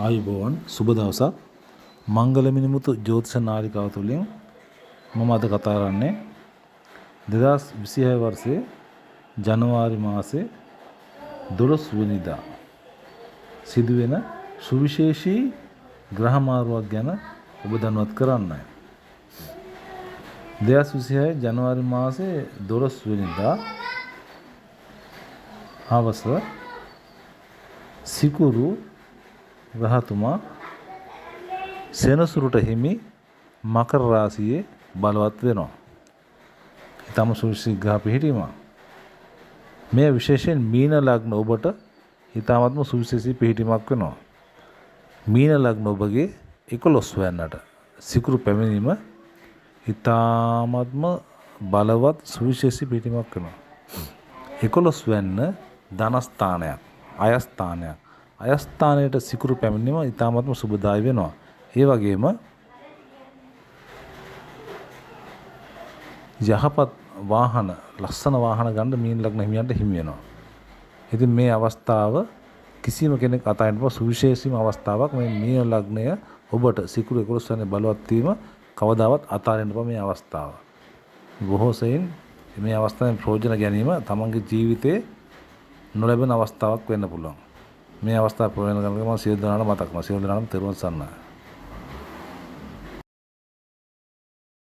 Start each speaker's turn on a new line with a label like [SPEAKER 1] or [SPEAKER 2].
[SPEAKER 1] ආයුබෝවන් සුබ දවසක් මංගල මිනිමුතු ජ්‍යොතිෂ නාලිකාව තුළින් මම අද කතා කරන්නේ 2026 වර්ෂයේ ජනවාරි මාසේ 12 වෙනිදා සිදුවෙන සුවිශේෂී ග්‍රහ මාරුවක් ගැන ඔබ දැනුවත් කරන්නයි. 2026 ජනවාරි මාසේ 12 වෙනිදා හවස සිකුරු රහතුමා සෙනසුරට හිමි මකර රාශියේ බලවත් වෙනවා. ඊටම සුවිශේෂී ග්‍රහ පිහිටීම. මේ විශේෂයෙන් මීන ලග්න ඔබට ඊටමත්ම සුවිශේෂී පිහිටීමක් වෙනවා. මීන ලග්න ඔබගේ 11 වෙනිදාට සිකුරු පැමිණීම ඊටමත්ම බලවත් සුවිශේෂී පිහිටීමක් වෙනවා. 11 වෙනිද ධනස්ථානයක්, අයස්ථානයක්. අයස්ථානයට සිකුරු පැමිණීම ඊටමත්ම සුබදායි වෙනවා. ඒ වගේම යහපත් වාහන, ලස්සන වාහන ගන්න මීන ලග්න හිමියන්ට හිමි වෙනවා. ඉතින් මේ අවස්ථාව කිසිම කෙනෙක් අතහරින්න බෑ. සුවිශේෂීම අවස්ථාවක්. මේ මීන ලග්නය ඔබට සිකුරු 11 වෙනි බලවත් වීම කවදාවත් අතහරින්න බෑ මේ අවස්ථාව. බොහෝ සෙයින් මේ අවස්ථාවෙන් ප්‍රයෝජන ගැනීම තමන්ගේ ජීවිතේ නොලැබෙන අවස්ථාවක් වෙන්න පුළුවන්. මේ අවස්ථාව ප්‍රයෝජන ගන්න මම සියලු දෙනාට මතක් කරනවා. සියලු දෙනාටම තෙරුවන් සරණයි.